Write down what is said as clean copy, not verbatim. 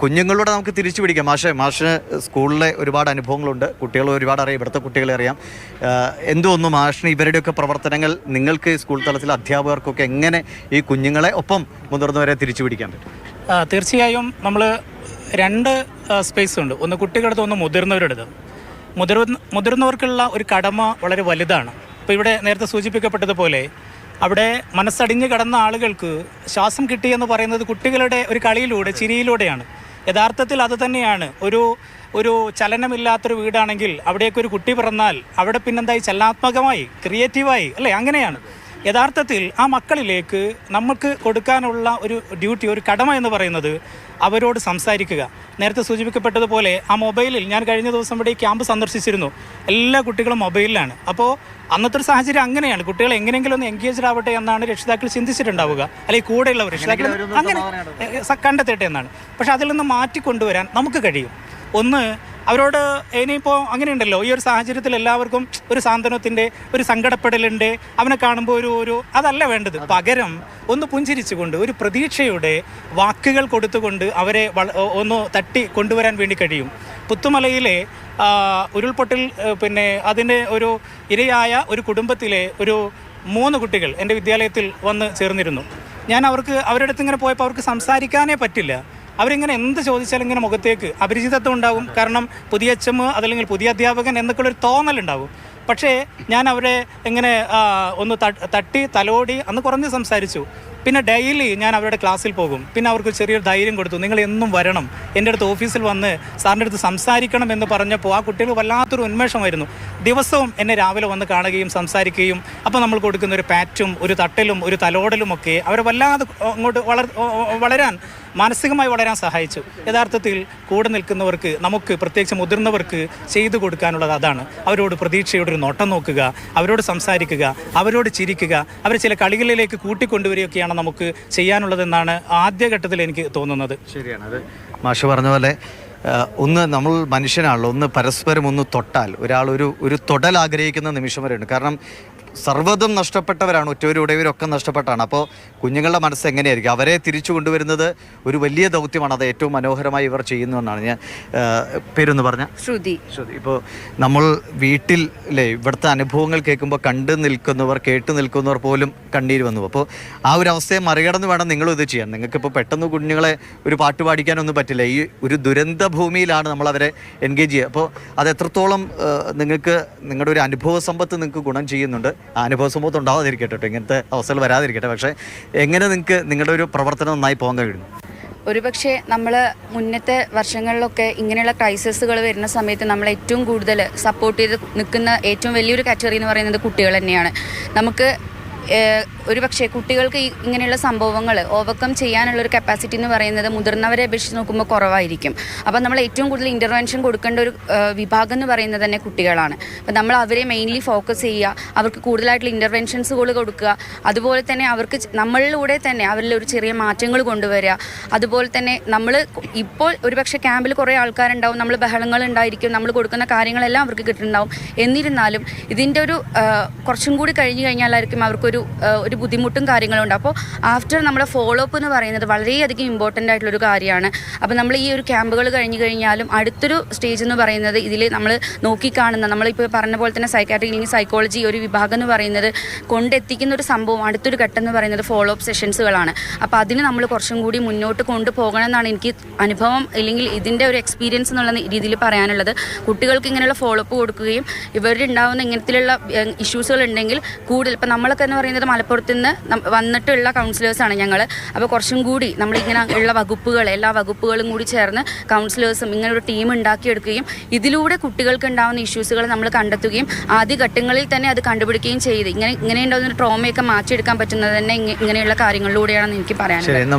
കുഞ്ഞുങ്ങളോട് നമുക്ക് തിരിച്ചു പിടിക്കാം. മാഷിന് സ്കൂളിലെ ഒരുപാട് അനുഭവങ്ങളുണ്ട്, കുട്ടികൾ ഒരുപാട് അറിയാം, ഇവിടുത്തെ കുട്ടികളെ അറിയാം. എന്തോന്നു മാഷിന് ഇവരുടെയൊക്കെ പ്രവർത്തനങ്ങൾ നിങ്ങൾക്ക് സ്കൂൾ തലത്തിൽ അധ്യാപകർക്കൊക്കെ എങ്ങനെ ഈ കുഞ്ഞുങ്ങളെ ഒപ്പം മുതിർന്നവരെ തിരിച്ചു പിടിക്കാൻ പറ്റും? തീർച്ചയായും നമ്മൾ രണ്ട് സ്പേസ് ഉണ്ട്, ഒന്ന് കുട്ടികളുടെ, ഒന്ന് മുതിർന്നവരുടേത്. മുതിർന്നവർക്കുള്ള ഒരു കടമ വളരെ വലുതാണ്. ഇപ്പോൾ ഇവിടെ നേരത്തെ സൂചിപ്പിക്കപ്പെട്ടതുപോലെ അവിടെ മനസ്സടിഞ്ഞ് കിടന്ന ആളുകൾക്ക് ശ്വാസം കിട്ടിയെന്ന് പറയുന്നത് കുട്ടികളുടെ ഒരു കളിയിലൂടെ, ചിരിയിലൂടെയാണ്. യഥാർത്ഥത്തിൽ അത് തന്നെയാണ്. ഒരു ചലനമില്ലാത്തൊരു വീടാണെങ്കിൽ അവിടേക്കൊരു കുട്ടി പിറന്നാൽ അവിടെ പിന്നെന്തായി, ചലനാത്മകമായി, ക്രിയേറ്റീവായി, അല്ലേ? അങ്ങനെയാണ്. യഥാർത്ഥത്തിൽ ആ മക്കളിലേക്ക് നമുക്ക് കൊടുക്കാനുള്ള ഒരു ഡ്യൂട്ടി, ഒരു കടമ എന്ന് പറയുന്നത് അവരോട് സംസാരിക്കുക. നേരത്തെ സൂചിപ്പിക്കപ്പെട്ടതുപോലെ ആ മൊബൈലിൽ, ഞാൻ കഴിഞ്ഞ ദിവസം ഇവിടെ ഈ ക്യാമ്പ് സന്ദർശിച്ചിരുന്നു, എല്ലാ കുട്ടികളും മൊബൈലിലാണ്. അപ്പോൾ അന്നത്തെ ഒരു സാഹചര്യം അങ്ങനെയാണ്. കുട്ടികൾ എങ്ങനെയെങ്കിലും ഒന്ന് എൻഗേജ്ഡ് ആവട്ടെ എന്നാണ് രക്ഷിതാക്കൾ ചിന്തിച്ചിട്ടുണ്ടാവുക, അല്ലെങ്കിൽ കൂടെയുള്ളവർ രക്ഷിതാക്കൾ അങ്ങനെ കണ്ടെത്തട്ടെ എന്നാണ്. പക്ഷെ അതിൽ നിന്ന് മാറ്റിക്കൊണ്ടുവരാൻ നമുക്ക് കഴിയും. ഒന്ന്, അവരോട് ഇനിയിപ്പോൾ അങ്ങനെയുണ്ടല്ലോ, ഈ ഒരു സാഹചര്യത്തിൽ എല്ലാവർക്കും ഒരു സാന്ത്വനത്തിൻ്റെ, ഒരു സങ്കടപ്പെടലുണ്ട്, അവനെ കാണുമ്പോൾ അതല്ല വേണ്ടത്. പകരം ഒന്ന് പുഞ്ചിരിച്ചുകൊണ്ട്, ഒരു പ്രതീക്ഷയുടെ വാക്കുകൾ കൊടുത്തുകൊണ്ട് അവരെ ഒന്ന് തട്ടി കൊണ്ടുവരാൻ വേണ്ടി കഴിയും. പുത്തുമലയിലെ ഉരുൾപൊട്ടൽ, പിന്നെ അതിൻ്റെ ഒരു ഇരയായ ഒരു കുടുംബത്തിലെ 3 കുട്ടികൾ എൻ്റെ വിദ്യാലയത്തിൽ വന്ന് ചേർന്നിരുന്നു. ഞാൻ അവരുടെ അടുത്ത് ഇങ്ങനെ പോയപ്പോൾ അവർക്ക് സംസാരിക്കാനേ പറ്റില്ല. അവരിങ്ങനെ എന്ത് ചോദിച്ചാലും ഇങ്ങനെ മുഖത്തേക്ക് അപരിചിതത്വം ഉണ്ടാകും. കാരണം പുതിയ HM അതല്ലെങ്കിൽ പുതിയ അധ്യാപകൻ എന്നൊക്കെയുള്ളൊരു തോന്നലുണ്ടാകും. പക്ഷേ ഞാൻ അവരെ എങ്ങനെ ഒന്ന് തട്ടി തലോടി അന്ന് കുറഞ്ഞ് സംസാരിച്ചു. പിന്നെ ഡെയിലി ഞാൻ അവരുടെ ക്ലാസ്സിൽ പോകും. പിന്നെ അവർക്ക് ചെറിയൊരു ധൈര്യം കൊടുത്തു, നിങ്ങൾ എന്നും വരണം, എൻ്റെ അടുത്ത് ഓഫീസിൽ വന്ന് സാറിൻ്റെ അടുത്ത് സംസാരിക്കണം എന്ന് പറഞ്ഞപ്പോൾ ആ കുട്ടികൾ വല്ലാത്തൊരു ഉന്മേഷമായിരുന്നു. ദിവസവും എന്നെ രാവിലെ വന്ന് കാണുകയും സംസാരിക്കുകയും, അപ്പോൾ നമ്മൾ കൊടുക്കുന്ന ഒരു പാറ്റും ഒരു തട്ടലും ഒരു തലോടലും ഒക്കെ അവരെ വല്ലാതെ അങ്ങോട്ട് വളരാൻ, മാനസികമായി വളരാൻ സഹായിച്ചു. യഥാർത്ഥത്തിൽ കൂടെ നിൽക്കുന്നവർക്ക്, നമുക്ക് പ്രത്യേകിച്ച് മുതിർന്നവർക്ക് ചെയ്തു കൊടുക്കാനുള്ളത് അതാണ്. അവരോട് പ്രതീക്ഷയോടെ ഒരു നോട്ടം നോക്കുക, അവരോട് സംസാരിക്കുക, അവരോട് ചിരിക്കുക, അവരെ ചില കളികളിലേക്ക് കൂട്ടിക്കൊണ്ടുവരികയൊക്കെയാണ് നമുക്ക് ചെയ്യാനുള്ളതെന്നാണ് ആദ്യഘട്ടത്തിൽ എനിക്ക് തോന്നുന്നത്. ശരിയാണ്, അത് മാഷ് പറഞ്ഞ പോലെ ഒന്ന് നമ്മൾ മനുഷ്യനാണല്ലോ, ഒന്ന് പരസ്പരം ഒന്ന് തൊട്ടാൽ, ഒരാൾ ഒരു തൊടൽ ആഗ്രഹിക്കുന്ന നിമിഷം വരെയുണ്ട്. കാരണം സർവ്വതും നഷ്ടപ്പെട്ടവരാണ്, ഉറ്റവരുടേവരൊക്കെ നഷ്ടപ്പെട്ടാണ്. അപ്പോൾ കുഞ്ഞുങ്ങളുടെ മനസ്സ് എങ്ങനെയായിരിക്കും? അവരെ തിരിച്ചു കൊണ്ടുവരുന്നത് ഒരു വലിയ ദൗത്യമാണ്. അത് ഏറ്റവും മനോഹരമായി ഇവർ ചെയ്യുന്നുവെന്നാണ്. ഞാൻ പേരൊന്ന് പറഞ്ഞ ശ്രുതി. ഇപ്പോൾ നമ്മൾ വീട്ടിൽ അല്ലേ, ഇവിടുത്തെ അനുഭവങ്ങൾ കേൾക്കുമ്പോൾ കണ്ടു നിൽക്കുന്നവർ, കേട്ടു നിൽക്കുന്നവർ പോലും കണ്ണീര് വന്നു. അപ്പോൾ ആ ഒരു അവസ്ഥയെ മറികടന്ന് വേണം നിങ്ങളും ഇത് ചെയ്യാൻ. നിങ്ങൾക്കിപ്പോൾ പെട്ടെന്ന് കുഞ്ഞുങ്ങളെ ഒരു പാട്ട് പാടിക്കാനൊന്നും പറ്റില്ല. ഈ ഒരു ദുരന്ത ഭൂമിയിലാണ് നമ്മൾ അവരെ എൻഗേജ് ചെയ്യുക. അപ്പോൾ അത് എത്രത്തോളം നിങ്ങൾക്ക് നിങ്ങളുടെ ഒരു അനുഭവ സമ്പത്ത് നിങ്ങൾക്ക് ഗുണം ചെയ്യുന്നുണ്ട്. ആ അനുഭവ സമ്പത്ത് ഉണ്ടാവാതിരിക്കട്ടെ കേട്ടോ, ഇങ്ങനത്തെ അവസ്ഥകൾ വരാതിരിക്കട്ടെ. പക്ഷേ എങ്ങനെ നിങ്ങൾക്ക് നിങ്ങളുടെ ഒരു പ്രവർത്തനം നന്നായി പോകാൻ കഴിയുന്നു? ഒരുപക്ഷെ നമ്മൾ മുന്നത്തെ വർഷങ്ങളിലൊക്കെ ഇങ്ങനെയുള്ള ക്രൈസിസുകൾ വരുന്ന സമയത്ത് നമ്മൾ ഏറ്റവും കൂടുതൽ സപ്പോർട്ട് ചെയ്ത് നിൽക്കുന്ന ഏറ്റവും വലിയൊരു കാറ്റഗറി എന്ന് പറയുന്നത് കുട്ടികൾ തന്നെയാണ്. നമുക്ക് ഒരുപക്ഷെ കുട്ടികൾക്ക് ഇങ്ങനെയുള്ള സംഭവങ്ങൾ ഓവർകം ചെയ്യാനുള്ളൊരു കപ്പാസിറ്റി എന്ന് പറയുന്നത് മുതിർന്നവരെ അപേക്ഷിച്ച് നോക്കുമ്പോൾ കുറവായിരിക്കും. അപ്പം നമ്മൾ ഏറ്റവും കൂടുതൽ ഇൻ്റർവെൻഷൻ കൊടുക്കേണ്ട ഒരു വിഭാഗം എന്ന് പറയുന്നത് തന്നെ കുട്ടികളാണ്. അപ്പം നമ്മൾ അവരെ മെയിൻലി ഫോക്കസ് ചെയ്യുക, അവർക്ക് കൂടുതലായിട്ടുള്ള ഇൻ്റർവെൻഷൻസുകൾ കൊടുക്കുക, അതുപോലെ തന്നെ അവർക്ക് നമ്മളിലൂടെ തന്നെ അവരിൽ ഒരു ചെറിയ മാറ്റങ്ങൾ കൊണ്ടുവരിക. അതുപോലെ തന്നെ നമ്മൾ ഇപ്പോൾ ഒരുപക്ഷെ ക്യാമ്പിൽ കുറേ ആൾക്കാരുണ്ടാവും, നമ്മൾ ബഹളങ്ങൾ ഉണ്ടായിരിക്കും, നമ്മൾ കൊടുക്കുന്ന കാര്യങ്ങളെല്ലാം അവർക്ക് കിട്ടുന്നുണ്ടാവും. എന്നിരുന്നാലും ഇതിൻ്റെ ഒരു കുറച്ചും കൂടി കഴിഞ്ഞ് കഴിഞ്ഞാലായിരിക്കും അവർക്കൊരു ബുദ്ധിമുട്ടും കാര്യങ്ങളും ഉണ്ട്. അപ്പോൾ ആഫ്റ്റർ നമ്മുടെ ഫോളോ അപ്പ് എന്ന് പറയുന്നത് വളരെയധികം ഇമ്പോർട്ടൻ്റ് ആയിട്ടുള്ളൊരു കാര്യമാണ്. അപ്പോൾ നമ്മൾ ഈ ഒരു ക്യാമ്പുകൾ കഴിഞ്ഞ് കഴിഞ്ഞാലും അടുത്തൊരു സ്റ്റേജ് എന്ന് പറയുന്നത് ഇതിൽ നമ്മൾ നോക്കിക്കാണുന്ന, നമ്മളിപ്പോൾ പറഞ്ഞ പോലെ തന്നെ സൈക്കാട്രി അല്ലെങ്കിൽ സൈക്കോളജി ഒരു വിഭാഗം എന്ന് പറയുന്നത് കൊണ്ടെത്തിക്കുന്ന ഒരു സംഭവം, അടുത്തൊരു ഘട്ടം എന്ന് പറയുന്നത് ഫോളോ അപ്പ് സെഷൻസുകളാണ്. അപ്പോൾ അതിന് നമ്മൾ കുറച്ചും കൂടി മുന്നോട്ട് കൊണ്ടുപോകണം എന്നാണ് എനിക്ക് അനുഭവം അല്ലെങ്കിൽ ഇതിൻ്റെ ഒരു എക്സ്പീരിയൻസ് എന്നുള്ള രീതിയിൽ പറയാനുള്ളത്. കുട്ടികൾക്ക് ഇങ്ങനെയുള്ള ഫോളോ അപ്പ് കൊടുക്കുകയും ഇവരുണ്ടാവുന്ന ഇങ്ങനത്തിലുള്ള ഇഷ്യൂസുകൾ ഉണ്ടെങ്കിൽ കൂടുതൽ, ഇപ്പോൾ നമ്മളൊക്കെ എന്ന് പറയുന്നത് മലപ്പുറത്ത് നിന്ന് വന്നിട്ടുള്ള കൗൺസിലേഴ്സാണ് ഞങ്ങൾ. അപ്പോൾ കുറച്ചും കൂടി നമ്മളിങ്ങനെ ഉള്ള വകുപ്പുകൾ, എല്ലാ വകുപ്പുകളും കൂടി ചേർന്ന് കൗൺസിലേഴ്സും ഇങ്ങനെ ഒരു ടീം ഉണ്ടാക്കിയെടുക്കുകയും ഇതിലൂടെ കുട്ടികൾക്ക് ഉണ്ടാകുന്ന ഇഷ്യൂസുകൾ നമ്മൾ കണ്ടെത്തുകയും ആദ്യഘട്ടങ്ങളിൽ തന്നെ അത് കണ്ടുപിടിക്കുകയും ചെയ്ത് ഇങ്ങനെ ഉണ്ടാകുന്ന ട്രോമയൊക്കെ മാറ്റിയെടുക്കാൻ പറ്റുന്നത് തന്നെ ഇങ്ങനെയുള്ള കാര്യങ്ങളിലൂടെയാണെന്ന് എനിക്ക് പറയാനുള്ളത്.